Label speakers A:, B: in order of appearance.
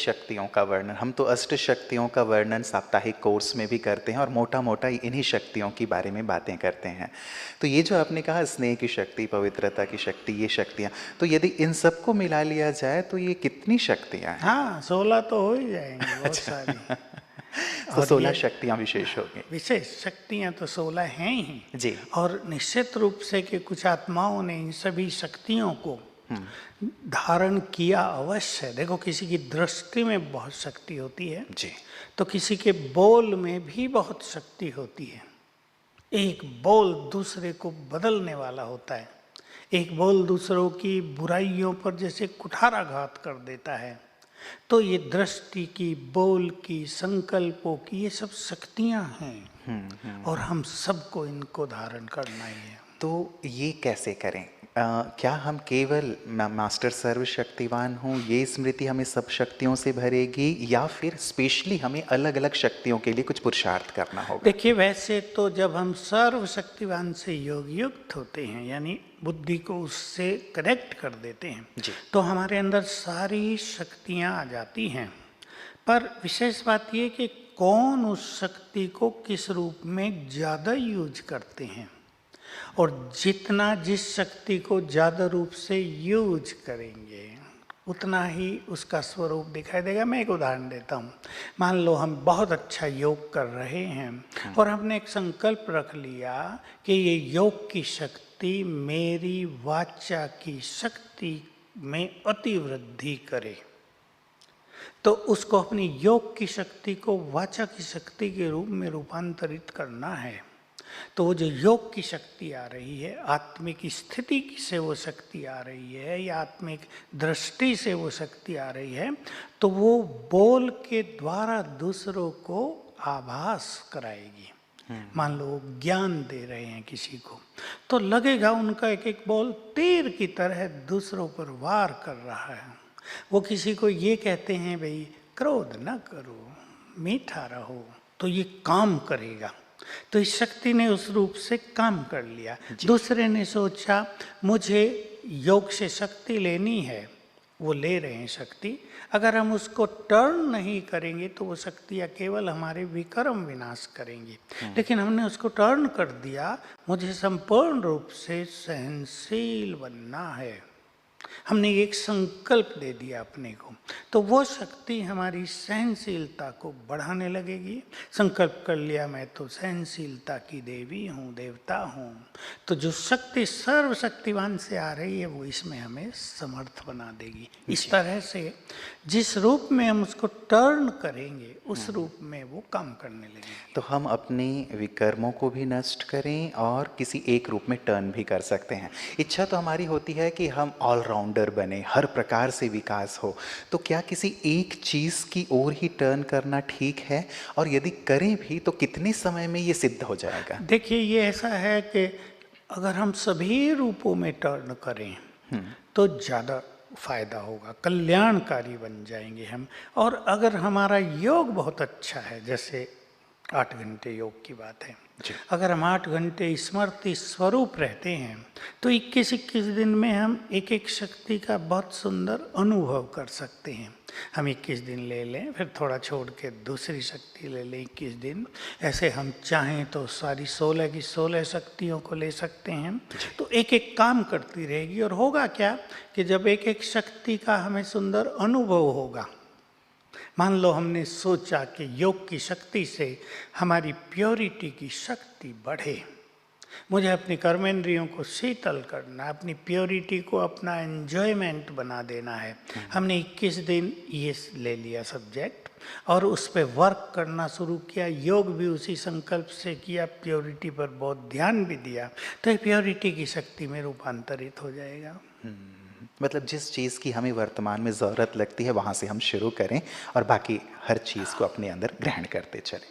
A: शक्तियों का वर्णन, हम तो अष्ट शक्तियों का वर्णन साप्ताहिक कोर्स में भी करते हैं और मोटा मोटा इन्हीं शक्तियों के बारे में बातें करते हैं। तो ये जो आपने कहा स्नेह की शक्ति, पवित्रता की शक्ति, ये शक्तियाँ, तो यदि इन सबको मिला लिया जाए तो ये कितनी शक्तियाँ हैं?
B: हाँ, 16 तो हो ही जाएंगी, बहुत
A: अच्छा।
B: सारी।
A: तो
B: और
A: 16
B: ये
A: शक्तियाँ विशेष हो गई।
B: विशेष शक्तियाँ तो 16 हैं ही।
A: जी।
B: और निश्चित रूप से कि कुछ आत्माओं ने इन सभी शक्तियों को धारण किया अवश्य है। देखो, किसी की दृष्टि में बहुत शक्ति होती है
A: जी।
B: तो किसी के बोल में भी बहुत शक्ति होती है। एक बोल दूसरे को बदलने वाला होता है। एक बोल दूसरों की बुराइयों पर जैसे कुठाराघात कर देता है। तो ये दृष्टि की, बोल की, संकल्पों की, ये सब शक्तियां हैं और हम सबको इनको धारण करना ही है।
A: तो ये कैसे करें? क्या हम केवल मास्टर सर्वशक्तिवान हूँ ये स्मृति हमें सब शक्तियों से भरेगी, या फिर स्पेशली हमें अलग अलग शक्तियों के लिए कुछ पुरुषार्थ करना होगा?
B: देखिए, वैसे तो जब हम सर्वशक्तिवान से योग युक्त होते हैं, यानी बुद्धि को उससे कनेक्ट कर देते हैं, तो हमारे अंदर सारी शक्तियाँ आ जाती हैं। पर विशेष बात ये कि कौन उस शक्ति को किस रूप में ज़्यादा यूज करते हैं, और जितना जिस शक्ति को ज़्यादा रूप से यूज करेंगे उतना ही उसका स्वरूप दिखाई देगा। मैं एक उदाहरण देता हूँ। मान लो हम बहुत अच्छा योग कर रहे हैं और हमने एक संकल्प रख लिया कि ये योग की शक्ति मेरी वाचा की शक्ति में अति वृद्धि करे, तो उसको अपनी योग की शक्ति को वाचा की शक्ति के रूप में रूपांतरित करना है। तो वो जो योग की शक्ति आ रही है, आत्मिक स्थिति से वो शक्ति आ रही है, या आत्मिक दृष्टि से वो शक्ति आ रही है, तो वो बोल के द्वारा दूसरों को आभास कराएगी। मान लो ज्ञान दे रहे हैं किसी को, तो लगेगा उनका एक एक बोल तीर की तरह दूसरों पर वार कर रहा है। वो किसी को ये कहते हैं, भाई क्रोध न करो, मीठा रहो, तो ये काम करेगा। तो इस शक्ति ने उस रूप से काम कर लिया। दूसरे ने सोचा मुझे योग से शक्ति लेनी है, वो ले रहे हैं शक्ति। अगर हम उसको टर्न नहीं करेंगे तो वो शक्तियाँ केवल हमारे विक्रम विनाश करेंगी। लेकिन हमने उसको टर्न कर दिया, मुझे संपूर्ण रूप से सहनशील बनना है। हमने एक संकल्प दे दिया अपने को, तो वो शक्ति हमारी सहनशीलता को बढ़ाने लगेगी। संकल्प कर लिया मैं तो सहनशीलता की देवी हूँ, देवता हूँ, तो जो शक्ति सर्वशक्तिवान से आ रही है वो इसमें हमें समर्थ बना देगी। इस तरह से जिस रूप में हम उसको टर्न करेंगे उस रूप में वो काम करने लगेगी।
A: तो हम अपने विकर्मों को भी नष्ट करें और किसी एक रूप में टर्न भी कर सकते हैं। इच्छा तो हमारी होती है कि हम ऑलराउंडर बने, हर प्रकार से विकास हो, तो क्या किसी एक चीज़ की ओर ही टर्न करना ठीक है, और यदि करें भी तो कितने समय में ये सिद्ध हो जाएगा?
B: देखिए, ये ऐसा है कि अगर हम सभी रूपों में टर्न करें तो ज़्यादा फायदा होगा, कल्याणकारी बन जाएंगे हम। और अगर हमारा योग बहुत अच्छा है, जैसे 8 घंटे योग की बात है, अगर हम 8 घंटे स्मृति स्वरूप रहते हैं तो 21-21 दिन में हम एक एक शक्ति का बहुत सुंदर अनुभव कर सकते हैं। हम 21 दिन ले लें, फिर थोड़ा छोड़ के दूसरी शक्ति ले लें 21 दिन, ऐसे हम चाहें तो सारी 16 की 16 शक्तियों को ले सकते हैं। तो एक एक काम करती रहेगी। और होगा क्या कि जब एक एक शक्ति का हमें सुंदर अनुभव होगा, मान लो हमने सोचा कि योग की शक्ति से हमारी प्योरिटी की शक्ति बढ़े, मुझे अपनी कर्मेंद्रियों को शीतल करना, अपनी प्योरिटी को अपना एंजॉयमेंट बना देना है। हमने 21 दिन ये ले लिया सब्जेक्ट और उस पर वर्क करना शुरू किया। योग भी उसी संकल्प से किया, प्योरिटी पर बहुत ध्यान भी दिया, तो ये प्योरिटी की शक्ति में रूपांतरित हो जाएगा।
A: मतलब जिस चीज़ की हमें वर्तमान में ज़रूरत लगती है वहाँ से हम शुरू करें और बाकी हर चीज़ को अपने अंदर ग्रहण करते चलें।